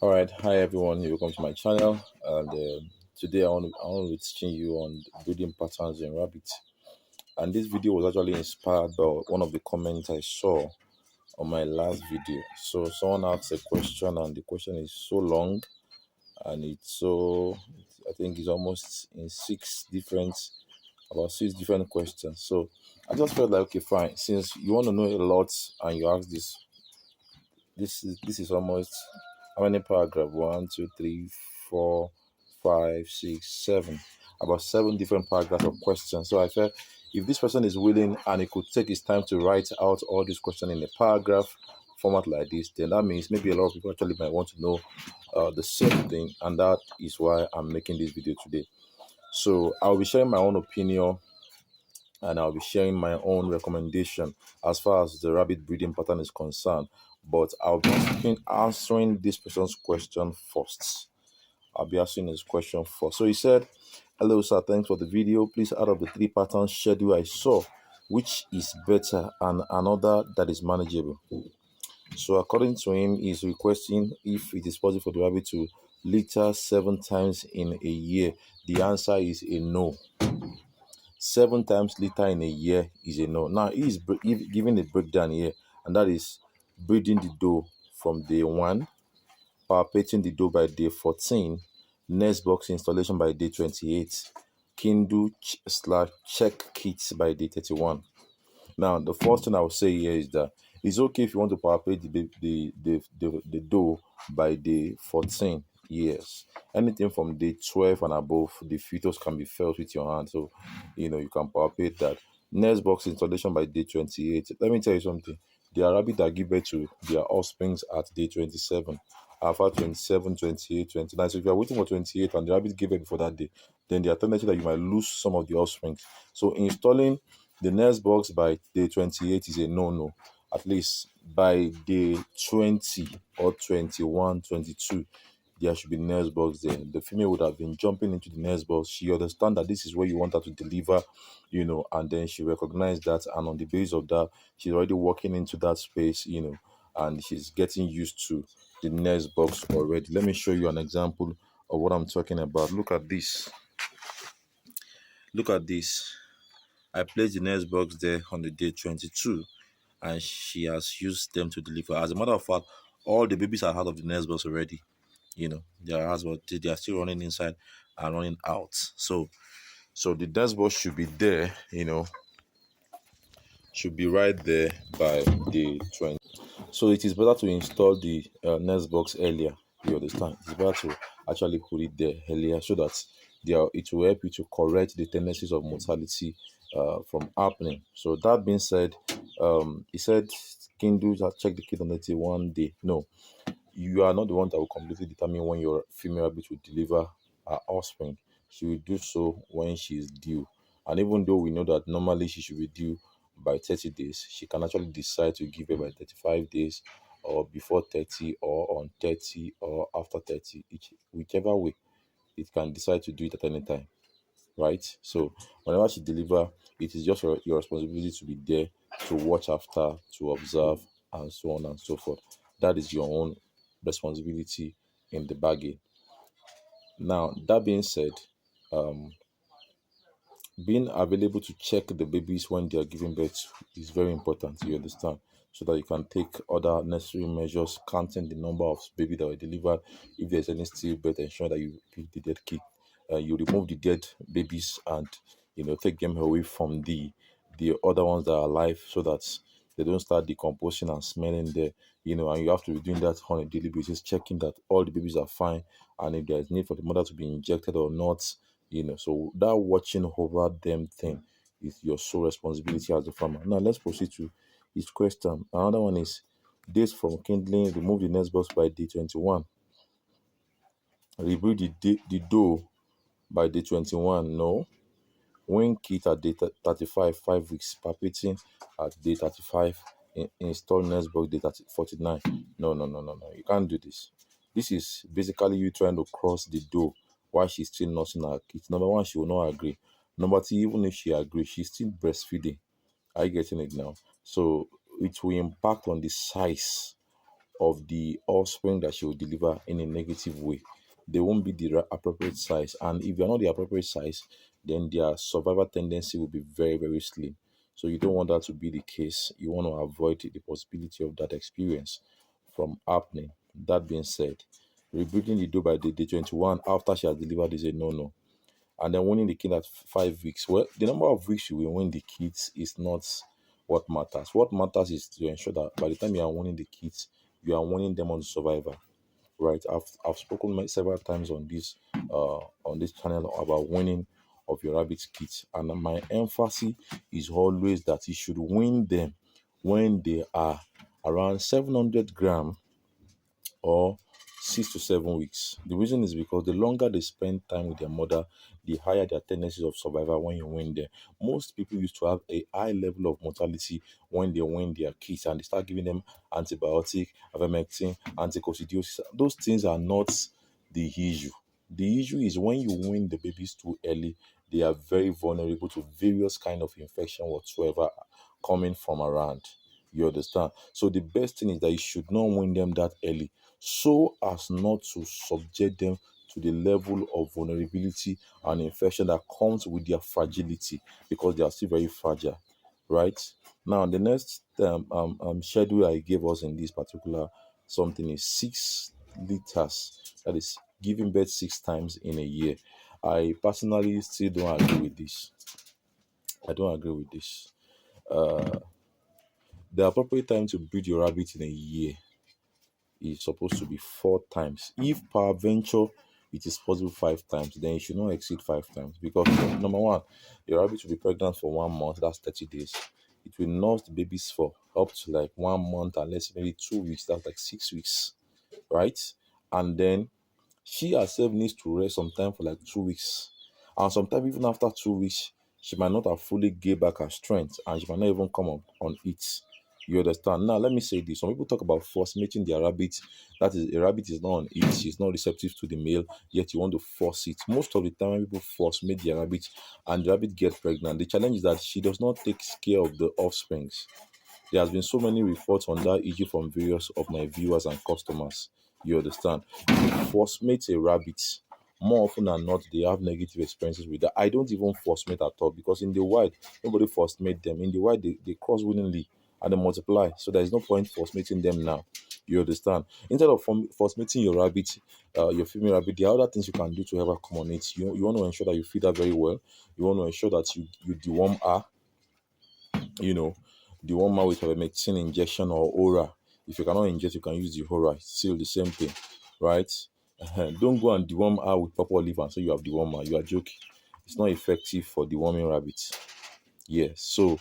All right, hi everyone. Welcome to my channel, and today I want to teaching you on breeding patterns in rabbits. And this video was actually inspired by one of the comments I saw on my last video. So someone asked a question, and the question is so long, and I think it's almost in about six different questions. So I just felt like, okay, fine, since you want to know a lot and you ask this is almost how many paragraph? One, two, three, four, five, six, seven. About seven different paragraphs of questions. So I felt if this person is willing and he could take his time to write out all these questions in a paragraph format like this, then that means maybe a lot of people actually might want to know the same thing, and that is why I'm making this video today. So I'll be sharing my own opinion and I'll be sharing my own recommendation as far as the rabbit breeding pattern is concerned. But I'll be answering this person's question first. I'll be answering his question first. So he said, "Hello, sir. Thanks for the video. Please, out of the three pattern schedule I saw, which is better and another that is manageable?" So according to him, he's requesting if it is possible for the rabbit to litter 7 times in a year. The answer is a no. 7 times litter in a year is a no. Now he is giving a breakdown here, and that is breeding the doe from day 1, palpating the doe by day 14, nest box installation by day 28, Kindle / check kits by day 31. Now, the first thing I will say here is that it's okay if you want to palpate the doe by day 14. Yes, anything from day 12 and above, the fetus can be felt with your hand. So, you can palpate that. Nest box installation by day 28. Let me tell you something. There are rabbits that give birth to their offsprings at day 27. After 27, 28, 29. So if you are waiting for 28 and the rabbit gave birth before that day, then there are tendency that you might lose some of the offsprings. So installing the nest box by day 28 is a no-no. At least by day 20 or 21, 22, there should be nest box there. The female would have been jumping into the nest box. She understands that this is where you want her to deliver, and then she recognized that. And on the basis of that, she's already walking into that space, and she's getting used to the nest box already. Let me show you an example of what I'm talking about. Look at this. Look at this. I placed the nest box there on the day 22, and she has used them to deliver. As a matter of fact, all the babies are out of the nest box already. They are out, but they are still running inside and running out. So the nest box should be there, should be right there by day 20. So it is better to install the nest box earlier. You understand? It's better to actually put it there earlier so that it will help you to correct the tendencies of mortality from happening. So that being said, he said, Kindle has check the kid on 81 day. No, you are not the one that will completely determine when your female rabbit will deliver her offspring. She will do so when she is due. And even though we know that normally she should be due by 30 days, she can actually decide to give birth by 35 days, or before 30, or on 30, or after 30. Whichever way, it can decide to do it at any time, right? So whenever she deliver, it is just your responsibility to be there, to watch after, to observe, and so on and so forth. That is your own responsibility in the bargain. Now, that being said, um, being available to check the babies when they are giving birth is very important, you understand, so that you can take other necessary measures, counting the number of babies that were delivered. If there's any stillbirth, ensure that you pick the dead kid, you remove the dead babies, and take them away from the other ones that are alive, so that they don't start decomposing and smelling there. And you have to be doing that on a daily basis, checking that all the babies are fine, and if there's need for the mother to be injected or not. So that watching over them thing is your sole responsibility as a farmer. Now let's proceed to each question. Another one is days from kindling. Remove the nest box by day 21. Rebreed the doe by day 21. No. Wing kit at day 35, 5 weeks. Palpating at day 35. Install nest box day 49. No, no, no, no, no. You can't do this. This is basically you trying to cross the doe while she's still nursing her kit. Number one, she will not agree. Number two, even if she agrees, she's still breastfeeding. Are you getting it now? So it will impact on the size of the offspring that she will deliver in a negative way. They won't be the appropriate size, and if they're not the appropriate size, then their survival tendency will be very, very slim. So you don't want that to be the case. You want to avoid the possibility of that experience from happening. That being said, rebreeding the doe by day 21 after she has delivered is a no-no. And then winning the kid at 5 weeks. Well, the number of weeks you will win the kids is not what matters. What matters is to ensure that by the time you are winning the kids, you are winning them on survivor. Right? I've spoken several times on this channel about winning of your rabbit kits, and my emphasis is always that you should win them when they are around 700 grams or 6 to 7 weeks. The reason is because the longer they spend time with their mother, the higher their tendencies of survival when you win them. Most people used to have a high level of mortality when they win their kids and they start giving them antibiotic, ivermectin, anticoccidiosis. Those things are not the issue. The issue is when you win the babies too early, they are very vulnerable to various kind of infection whatsoever coming from around. You understand? So the best thing is that you should not win them that early so as not to subject them to the level of vulnerability and infection that comes with their fragility because they are still very fragile, right? Now, the next schedule I gave us in this particular something is 6 liters. That is giving birth 6 times in a year. I personally still don't agree with this. I don't agree with this. The appropriate time to breed your rabbit in a year is supposed to be 4 times. If peradventure it is possible 5 times, then you should not exceed 5 times because number one, your rabbit will be pregnant for 1 month, that's 30 days. It will nurse the babies for up to like 1 month and let's say maybe 2 weeks, that's like 6 weeks, right? And then she herself needs to rest some time for like 2 weeks. And sometimes even after 2 weeks, she might not have fully gained back her strength and she might not even come up on it. You understand? Now, let me say this. Some people talk about force mating their rabbit. That is, a rabbit is not on it. She's not receptive to the male, yet you want to force it. Most of the time, when people force mate their rabbit and the rabbit gets pregnant, the challenge is that she does not take care of the offsprings. There has been so many reports on that issue from various of my viewers and customers. You understand? If you force mate a rabbit, more often than not, they have negative experiences with that. I don't even force mate at all because in the wild, nobody force mate them. In the wild, they cross willingly and they multiply. So there is no point force mating them now. You understand? Instead of force mating your rabbit, your female rabbit, there are other things you can do to help her come on it. You want to ensure that you feed her very well. You want to ensure that you deworm her, you know, the one man with ivermectin injection or aura. If you cannot inject, you can use the aura. It's still the same thing, right? Don't go and deworm her with purple liver and say you have dewormer. You are joking. It's not effective for deworming rabbits. Yes. So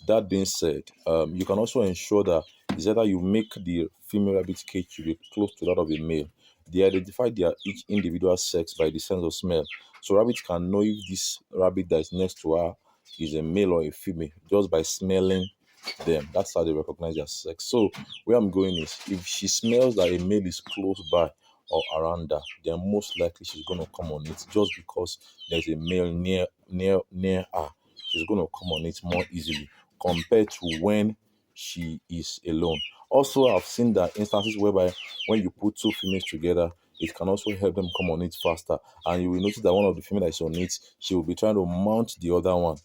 that being said, you can also ensure that is either you make the female rabbit cage to be close to that of a male. They identify their each individual sex by the sense of smell. So rabbits can know if this rabbit that is next to her is a male or a female just by smelling them. That's how they recognize their sex. So where I'm going is if she smells that a male is close by or around her, then most likely she's gonna come on it just because there's a male near her. She's gonna come on it more easily compared to when she is alone. Also, I've seen that instances whereby when you put two females together, it can also help them come on it faster. And you will notice that one of the female that is on it, she will be trying to mount the other one.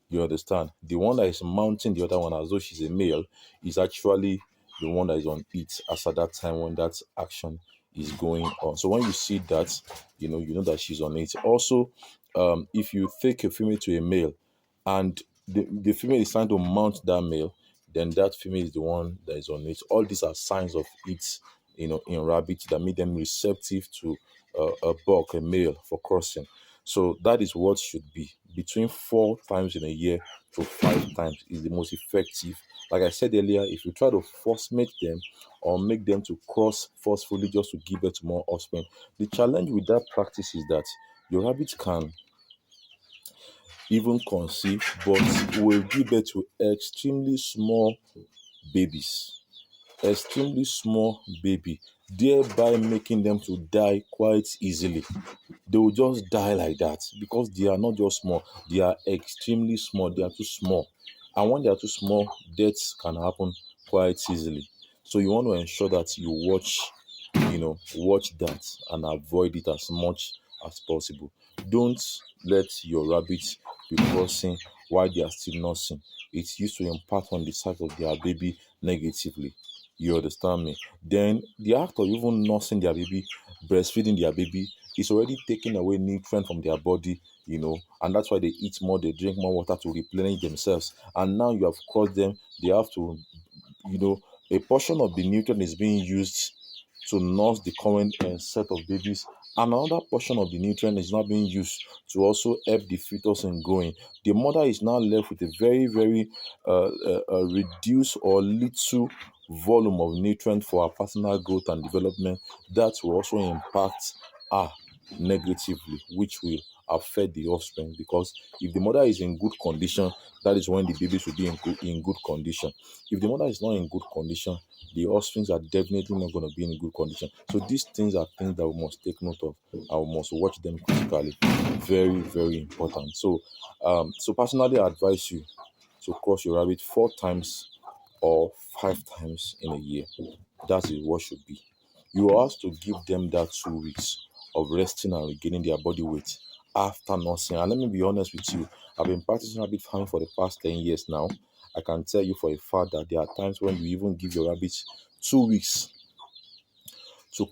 You understand? The one that is mounting the other one as though she's a male is actually the one that is on it as at that time when that action is going on. So when you see that, you know that she's on it. Also, if you take a female to a male and the female is trying to mount that male, then that female is the one that is on it. All these are signs of it, in rabbits that make them receptive to a buck, a male, for crossing. So that is what should be between 4 times in a year to 5 times is the most effective. Like I said earlier, if you try to force mate them or make them to cross forcefully just to give birth to more offspring, the challenge with that practice is that your rabbit can even conceive, but will give birth to extremely small babies, extremely small baby, thereby making them to die quite easily. They will just die like that because they are not just small, they are extremely small, they are too small. And when they are too small, deaths can happen quite easily. So you want to ensure that you watch that and avoid it as much as possible. Don't let your rabbits be crossing while they are still nursing. It's used to impact on the size of their baby negatively. You understand me? Then the act of even nursing their baby, breastfeeding their baby, is already taking away nutrient from their body, and that's why they eat more, they drink more water to replenish themselves. And now you have crossed them, they have to, you know, a portion of the nutrient is being used to nurse the current set of babies, and another portion of the nutrient is now being used to also help the fetus in growing. The mother is now left with a very, very reduced or little volume of nutrient for her personal growth and development. That will also impact her negatively, which will affect the offspring, because if the mother is in good condition, that is when the babies will be in good condition. If the mother is not in good condition, the offsprings are definitely not going to be in good condition. So these things are things that we must take note of, and we must watch them critically. Very, very important. So personally, I advise you to cross your rabbit 4 times or 5 times in a year. That is what should be. You will have to give them that 2 weeks of resting and regaining their body weight after nursing. And let me be honest with you, I've been practicing rabbit farming for the past 10 years now. I can tell you for a fact that there are times when you even give your rabbits 2 weeks to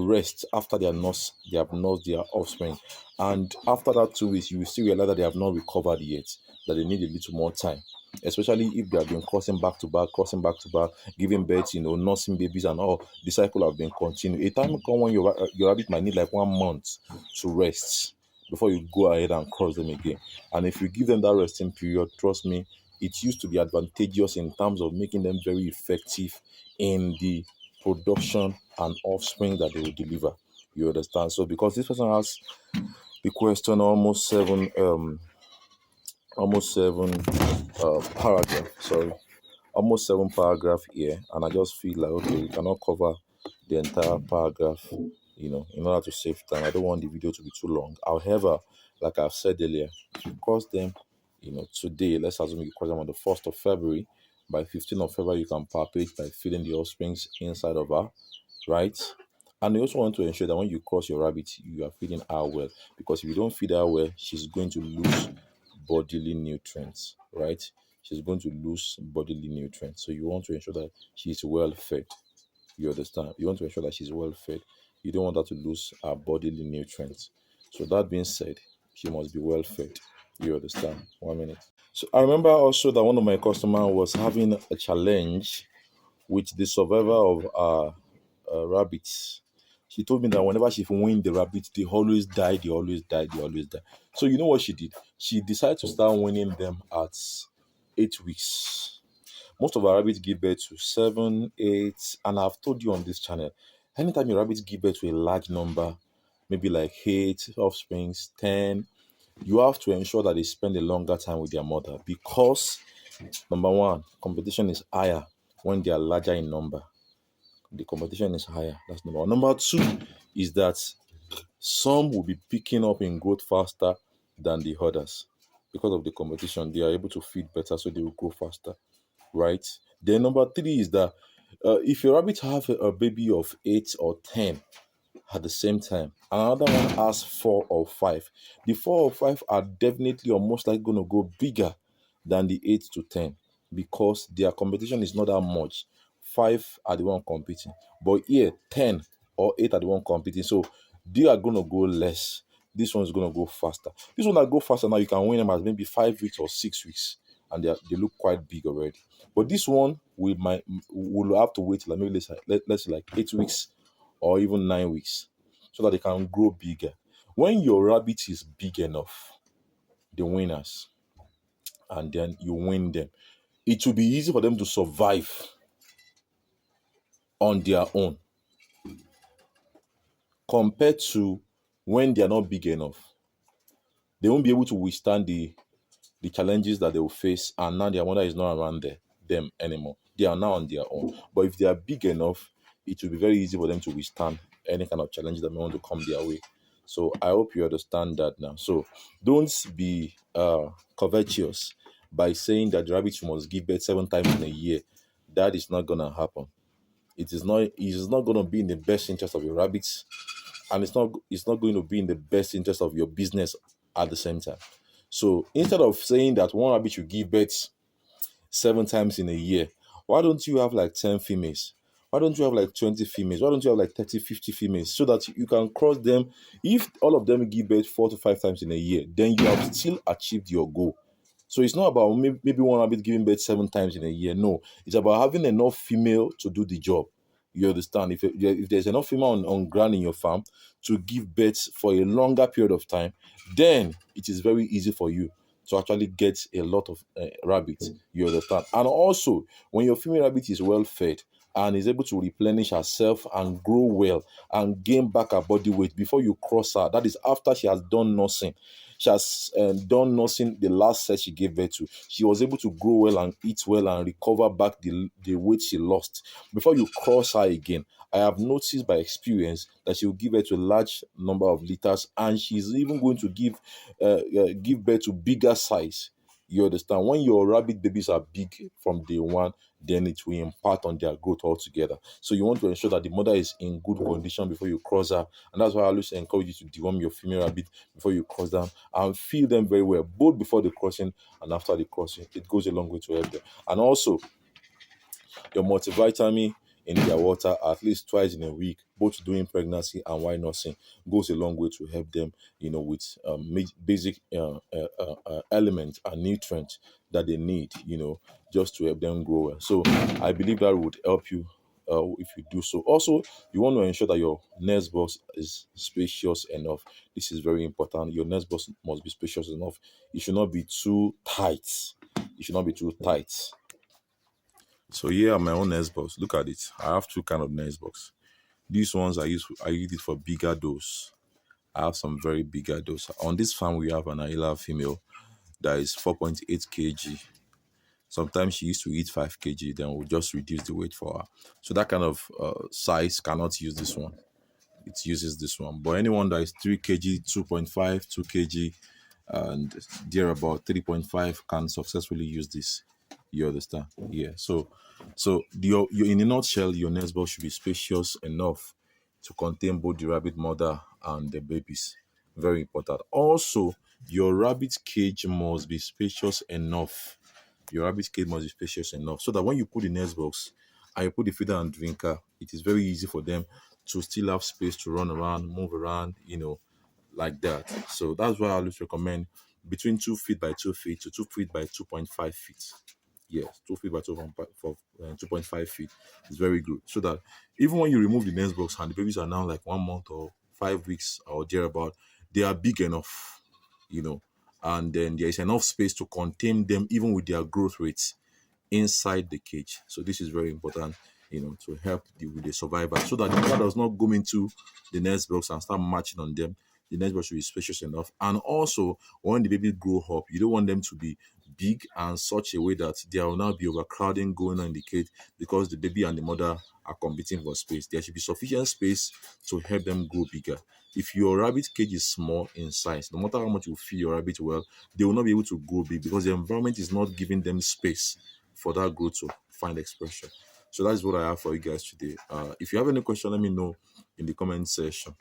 rest after they have nursed their offspring. And after that 2 weeks, you will still realize that they have not recovered yet, that they need a little more time. Especially if they have been crossing back to back, giving birth, nursing babies and all, the cycle have been continuing. A time will come when your rabbit might need like 1 month to rest before you go ahead and cross them again. And if you give them that resting period, trust me, it used to be advantageous in terms of making them very effective in the production and offspring that they will deliver. You understand? So because this person has the question almost seven paragraph, sorry, almost 7 paragraph here, and I just feel like, okay, we cannot cover the entire paragraph, in order to save time. I don't want the video to be too long. However, like I've said earlier, if you cross them, today, let's assume you cross them on the 1st of February, by 15th of February, you can palpate by feeding the offsprings inside of her, right? And you also want to ensure that when you cross your rabbit, you are feeding her well, because if you don't feed her well, she's going to lose bodily nutrients, right? She's going to lose bodily nutrients. So you want to ensure that she's well fed. You understand? You want to ensure that she's well fed. You don't want her to lose her bodily nutrients. So that being said, she must be well fed. You understand? 1 minute. So I remember also that one of my customers was having a challenge with the survival of rabbits. She told me that whenever she weaned the rabbits, they always die, they always die, they always die. So you know what she did? She decided to start weaning them at 8 weeks. Most of our rabbits give birth to 7, 8, and I've told you on this channel, anytime your rabbits give birth to a large number, maybe like 8 offsprings, 10, you have to ensure that they spend a longer time with their mother, because number one, competition is higher when they are larger in number. The competition is higher. That's number one. Number two is that some will be picking up in growth faster than the others. Because of the competition, they are able to feed better, so they will grow faster, right? Then number three is that if your rabbit have a baby of 8 or 10 at the same time, another one has 4 or 5, the 4 or 5 are definitely or most likely going to go bigger than the 8 to 10, because their competition is not that much. 5 are the one competing, but here 10 or 8 are the one competing, so they are going to go less. This one is going to go faster. This one that go faster now, you can win them as maybe 5 weeks or 6 weeks, and they look quite big already. But this one will have to wait like maybe let's say like 8 weeks or even 9 weeks, so that they can grow bigger. When your rabbit is big enough, the winners, and then you win them, it will be easy for them to survive on their own, compared to when they are not big enough. They won't be able to withstand the challenges that they will face, and now their mother is not around them anymore. They are now on their own. But if they are big enough, it will be very easy for them to withstand any kind of challenges that may want to come their way. So I hope you understand that now. So don't be covetous by saying that the rabbits must give birth 7 times in a year. that is not gonna happen. It is not gonna be in the best interest of your rabbits, and it's not going to be in the best interest of your business at the same time. So instead of saying that one rabbit should give birth 7 times in a year, why don't you have like 10 females? Why don't you have like 20 females? Why don't you have like 30, 50 females, so that you can cross them? If all of them give birth 4 to 5 times in a year, then you have still achieved your goal. So it's not about maybe one rabbit giving birth 7 times in a year. No, it's about having enough female to do the job. You understand? If there's enough female on ground in your farm to give birth for a longer period of time, then it is very easy for you to actually get a lot of rabbits. You understand? And also, when your female rabbit is well fed and is able to replenish herself and grow well and gain back her body weight before you cross her, that is after she has done nursing. She has done nursing the last set she gave birth to. She was able to grow well and eat well and recover back the weight she lost. Before you cross her again, I have noticed by experience that she will give birth to a large number of liters, and she's even going to give birth to bigger size. You understand? When your rabbit babies are big from day one, then it will impact on their growth altogether. So you want to ensure that the mother is in good condition before you cross her, and that's why I always encourage you to deworm your female rabbit before you cross them and feed them very well, both before the crossing and after the crossing. It goes a long way to help them. And also, your multivitamin in their water at least twice in a week, both during pregnancy and while nursing, goes a long way to help them, with basic elements and nutrients that they need, just to help them grow well. So I believe that would help you if you do so. Also, you want to ensure that your nest box is spacious enough. This is very important. Your nest box must be spacious enough. It should not be too tight. It should not be too tight. So here are my own nest box. Look at it. I have two kind of nest box. These ones I use it for bigger dose. I have some very bigger dose. On this farm we have an Ayla female that is 4.8 kg. Sometimes she used to eat 5 kg, then we'll just reduce the weight for her. So that kind of size cannot use this one. It uses this one. But anyone that is 3 kg, 2.5, 2 kg, and there about 3.5 can successfully use this. You understand? Yeah. So your in a nutshell, your nest box should be spacious enough to contain both the rabbit mother and the babies. Very important. Also, your rabbit cage must be spacious enough. Your rabbit cage must be spacious enough so that when you put the nest box and you put the feeder and drinker, it is very easy for them to still have space to run around, move around, like that. So that's why I always recommend between 2 feet by 2 feet to 2 feet by 2.5 feet. Yes, 2 feet by 2.5 feet is very good. So that even when you remove the nest box and the babies are now like 1 month or 5 weeks or thereabout, they are big enough, and then there is enough space to contain them even with their growth rates inside the cage. So this is very important, to help with the survival, so that the mother does not go into the nest box and start marching on them. The nest box should be spacious enough. And also, when the baby grow up, you don't want them to be big and such a way that there will now be overcrowding going on in the cage because the baby and the mother are competing for space. There should be sufficient space to help them grow bigger. If your rabbit cage is small in size, no matter how much you feed your rabbit well, they will not be able to grow big because the environment is not giving them space for that growth to find expression. So that's what I have for you guys today. If you have any question, let me know in the comment section.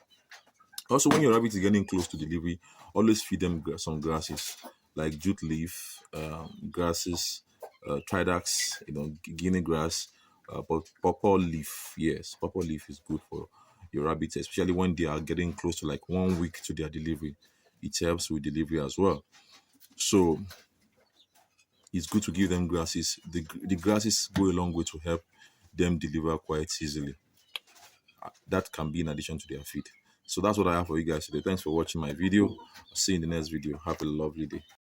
Also, when your rabbit is getting close to delivery, always feed them some grasses like jute leaf, grasses, tridax, guinea grass, but purple leaf. Yes, purple leaf is good for your rabbits, especially when they are getting close to like 1 week to their delivery. It helps with delivery as well. So it's good to give them grasses. The grasses go a long way to help them deliver quite easily. That can be in addition to their feed. So that's what I have for you guys today. Thanks for watching my video. I'll see you in the next video. Have a lovely day.